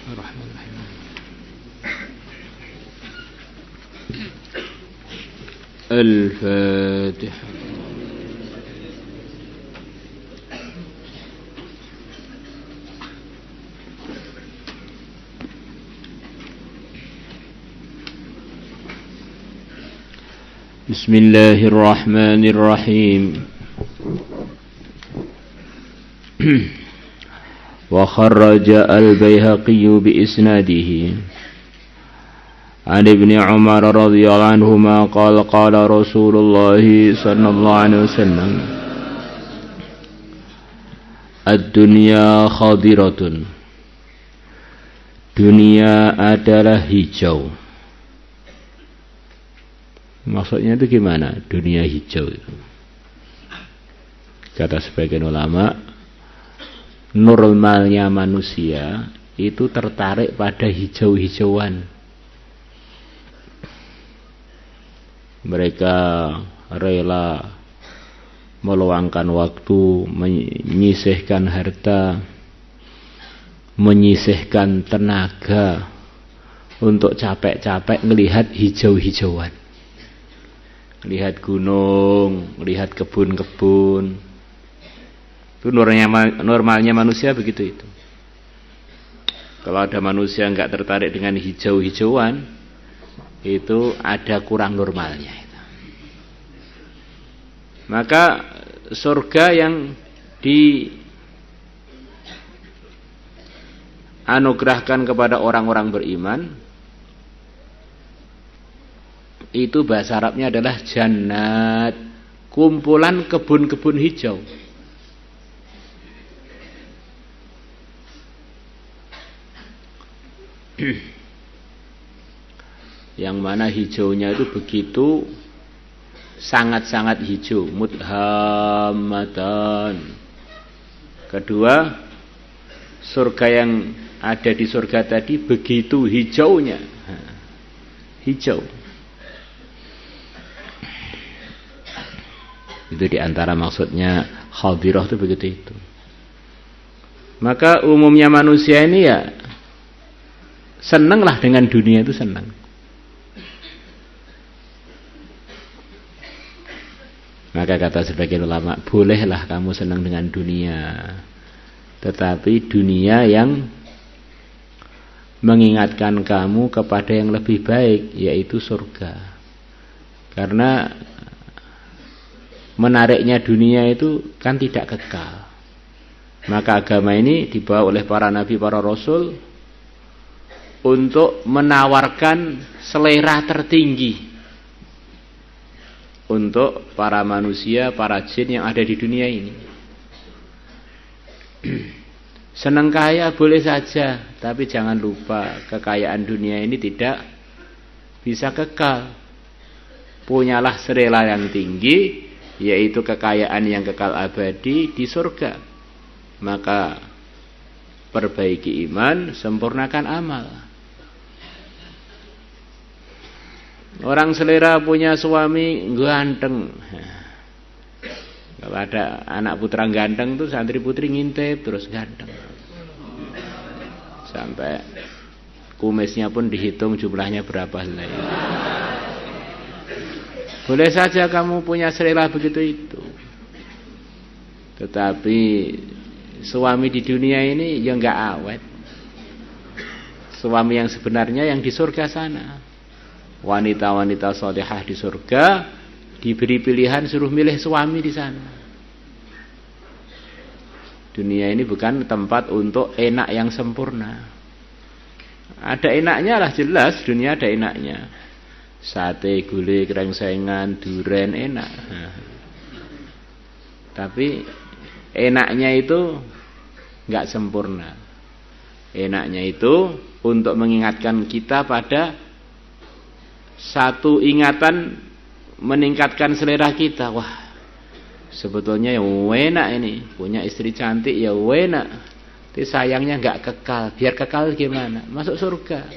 Bismillahirrahmanirrahim. Al-Fatihah. Bismillahirrahmanirrahim. Wa kharraja al-Baihaqi bi isnadihi an Ibnu Umar radhiyallahu anhuma qala qala Rasulullah sallallahu alaihi wasallam ad-dunya khadiratun. Dunia adalah hijau. Maksudnya itu gimana? Dunia hijau. Kata sebagian ulama, normalnya manusia itu tertarik pada hijau-hijauan. Mereka rela meluangkan waktu, menyisihkan harta, menyisihkan tenaga untuk capek-capek melihat hijau-hijauan. Lihat gunung, lihat kebun-kebun. Itu normalnya manusia begitu itu. Kalau ada manusia enggak tertarik dengan hijau-hijauan, itu ada kurang normalnya itu. Maka surga yang dianugerahkan kepada orang-orang beriman itu bahasa Arabnya adalah jannat, kumpulan kebun-kebun hijau. Yang mana hijaunya itu begitu sangat-sangat hijau, mudhammatan. Kedua, surga yang ada di surga tadi begitu hijaunya, hijau. Itu diantara maksudnya khadirah itu begitu itu. Maka umumnya manusia ini ya senanglah dengan dunia itu, senang. Maka kata sebagian ulama, bolehlah kamu senang dengan dunia, tetapi dunia yang mengingatkan kamu kepada yang lebih baik, yaitu surga. Karena menariknya dunia itu kan tidak kekal. Maka agama ini dibawa oleh para nabi, para rasul untuk menawarkan selera tertinggi untuk para manusia, para jin yang ada di dunia ini. Senang kaya boleh saja, tapi jangan lupa kekayaan dunia ini tidak bisa kekal. Punyalah selera yang tinggi, yaitu kekayaan yang kekal abadi di surga. Maka perbaiki iman, sempurnakan amal. Orang selera punya suami ganteng, kalau ada anak putra ganteng tuh santri putri ngintip terus ganteng, sampai kumisnya pun dihitung jumlahnya berapa helai. Boleh saja kamu punya selera begitu itu, tetapi suami di dunia ini ya enggak awet. Suami yang sebenarnya yang di surga sana. Wanita-wanita salihah di surga diberi pilihan, suruh milih suami di sana. Dunia ini bukan tempat untuk enak yang sempurna. Ada enaknya lah, jelas dunia ada enaknya. Sate, gulai, krengsengan, duren enak. Tapi enaknya itu enggak sempurna. Enaknya itu untuk mengingatkan kita pada satu ingatan, meningkatkan selera kita. Wah, sebetulnya ya enak ini, punya istri cantik ya enak. Tapi sayangnya enggak kekal. Biar kekal gimana? Masuk surga.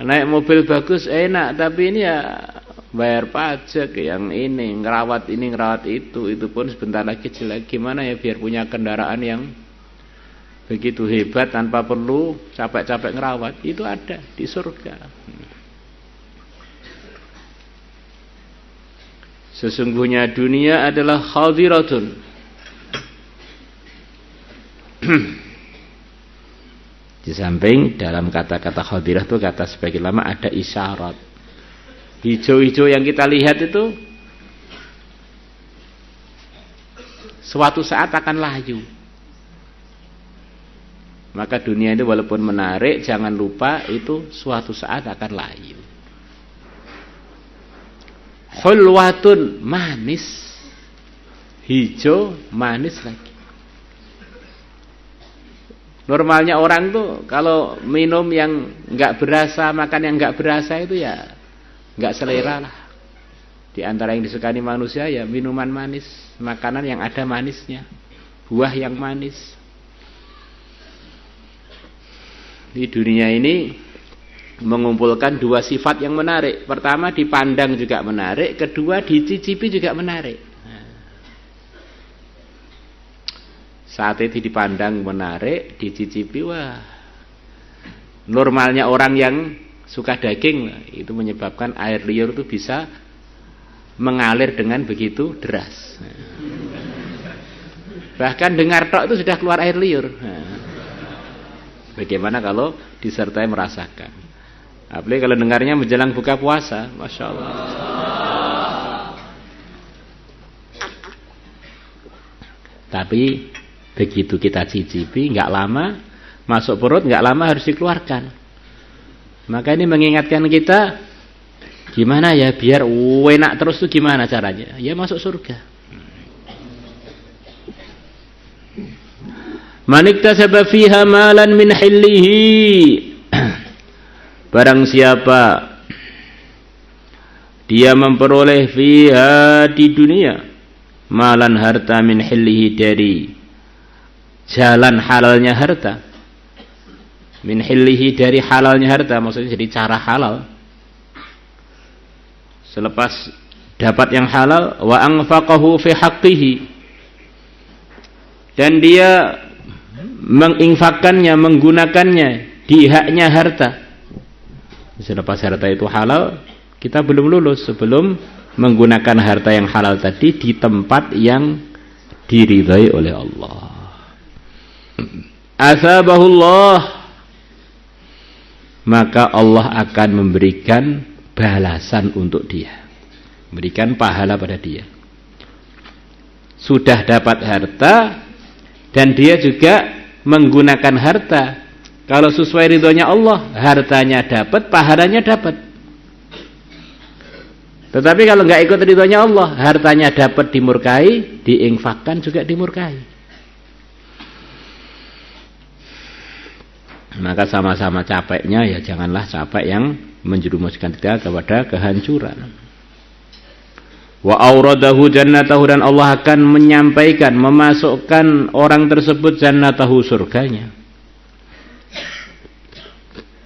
Naik mobil bagus enak, tapi ini ya bayar pajak, yang ini ngerawat itu pun sebentar lagi jelek. Gimana ya biar punya kendaraan yang begitu hebat tanpa perlu capek-capek ngerawat, itu ada di surga. Sesungguhnya dunia adalah khadiratun. Di samping dalam kata-kata khadirah itu kata sebagian lama ada isyarat. Hijau-hijau yang kita lihat itu suatu saat akan layu. Maka dunia itu walaupun menarik, jangan lupa itu suatu saat akan layu. Hulwatun, manis. Hijau, manis lagi. Normalnya orang tuh kalau minum yang enggak berasa, makan yang enggak berasa itu ya enggak selera lah. Di antara yang disukai manusia ya minuman manis, makanan yang ada manisnya, buah yang manis. Di dunia ini mengumpulkan dua sifat yang menarik. Pertama, dipandang juga menarik. Kedua, dicicipi juga menarik. Saat itu dipandang menarik, dicicipi, wah. Normalnya orang yang suka daging itu menyebabkan air liur itu bisa mengalir dengan begitu deras. Bahkan dengar tok itu sudah keluar air liur. Bagaimana kalau disertai merasakan? Apalagi kalau dengarnya menjelang buka puasa, Masya Allah. Tapi begitu kita cicipi, nggak lama masuk perut, nggak lama harus dikeluarkan. Maka ini mengingatkan kita, gimana ya biar enak terus tuh gimana caranya? Ya masuk surga. Maniktasaba fiha malan min hillihi. Barang siapa dia memperoleh fiha di dunia malan harta min hillihi dari jalan halalnya harta, min hillihi dari halalnya harta, maksudnya jadi cara halal. Selepas dapat yang halal, wa anfaqahu fi haqqihi, dan dia menginfakkannya, menggunakannya di haknya harta. Selepas harta itu halal, kita belum lulus sebelum menggunakan harta yang halal tadi di tempat yang diridhai oleh Allah. Asabahullah, maka Allah akan memberikan balasan untuk dia, memberikan pahala pada dia. Sudah dapat harta dan dia juga menggunakan harta. Kalau sesuai ridhonya Allah, hartanya dapat, pahalanya dapat. Tetapi kalau nggak ikut ridhonya Allah, hartanya dapat dimurkai, diinfakkan juga dimurkai. Maka sama-sama capeknya ya janganlah capek yang menjerumuskan kita kepada kehancuran. Wa auradahu jannatahu, dan Allah akan menyampaikan, memasukkan orang tersebut jannatahu, surganya.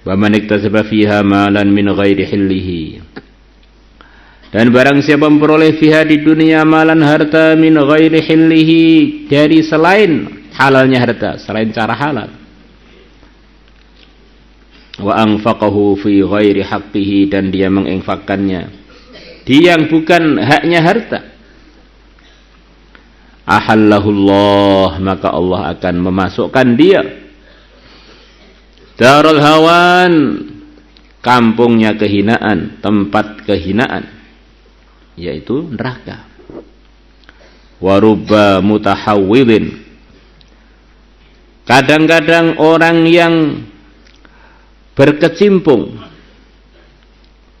Wa man iktasaba fiha malan min ghairi hillihi, dan barang siapa memperoleh fiha di dunia malan harta min ghairi hillihi, dari selain halalnya harta, selain cara halal. Wa anfaqahu fi ghairi haqqihi, dan dia menginfakkannya di yang bukan haknya harta. Ahallahullah, maka Allah akan memasukkan dia darul hawan, kampungnya kehinaan, tempat kehinaan, yaitu neraka. Warubba mutahawwidin, kadang-kadang orang yang berkecimpung,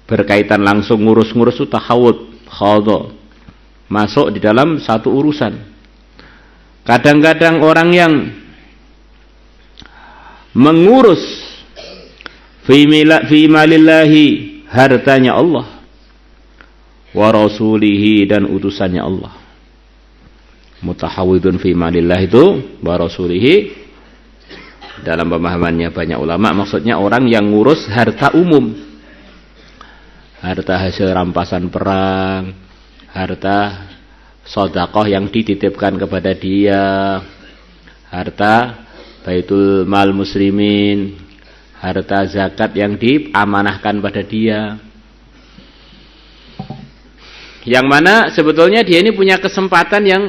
berkaitan langsung ngurus-ngurus itu tahawud, khadha, masuk di dalam satu urusan. Kadang-kadang orang yang mengurus fi malillahi, hartanya Allah, wa rasulihi, dan utusannya Allah. Mutahawwidun fi malillahi itu wa rasulihi, dalam pemahamannya banyak ulama maksudnya orang yang ngurus harta umum, harta hasil rampasan perang, harta sedekah yang dititipkan kepada dia, harta baitul mal muslimin, harta zakat yang diamanahkan pada dia. Yang mana sebetulnya dia ini punya kesempatan yang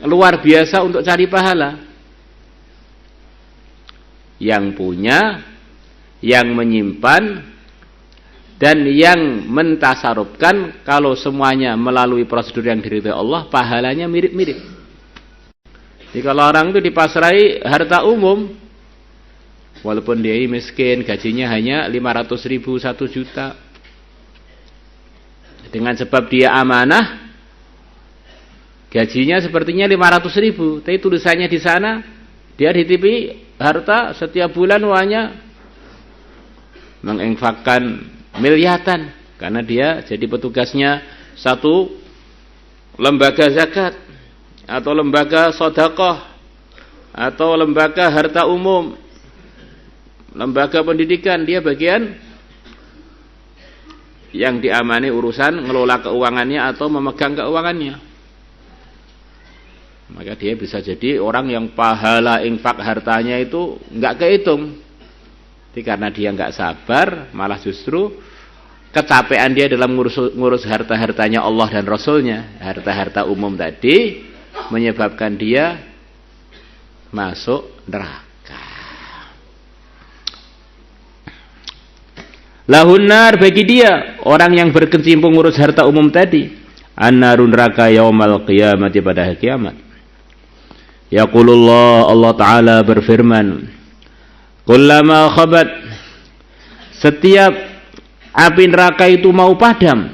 luar biasa untuk cari pahala. Yang punya, yang menyimpan, dan yang mentasarufkan, kalau semuanya melalui prosedur yang diridhoi Allah, pahalanya mirip-mirip. Jadi kalau orang itu dipasrai harta umum, walaupun dia miskin, gajinya hanya 500.000, 1 juta, dengan sebab dia amanah, gajinya sepertinya 500.000, tapi tulisannya di sana dia dititipi harta setiap bulan uangnya menginfakkan miliatan, karena dia jadi petugasnya satu lembaga zakat atau lembaga sedekah atau lembaga harta umum, lembaga pendidikan. Dia bagian yang diamani urusan ngelola keuangannya atau memegang keuangannya. Maka dia bisa jadi orang yang pahala infak hartanya itu enggak kehitung. Jadi karena dia enggak sabar, malah justru kecapean dia dalam ngurus harta-hartanya Allah dan Rasulnya, harta-harta umum tadi, menyebabkan dia masuk neraka. Lahunar, bagi dia, orang yang berkecimpung ngurus harta umum tadi, annarun neraka yaumal qiyamati, pada hari kiamat. Yaqulullah, Allah Ta'ala berfirman, kullama khabat, setiap api neraka itu mau padam,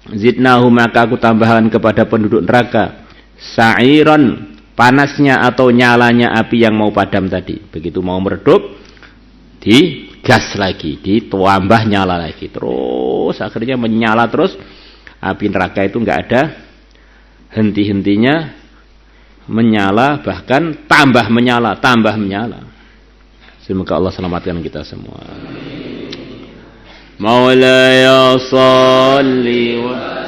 zidnahu, maka aku tambahkan kepada penduduk neraka sa'iran, panasnya atau nyalanya api yang mau padam tadi. Begitu mau meredup, digas lagi, ditambah nyala lagi, terus akhirnya menyala terus. Api neraka itu enggak ada henti-hentinya, menyala, bahkan tambah menyala, tambah menyala. Semoga Allah selamatkan kita semua. Maulaya salli wa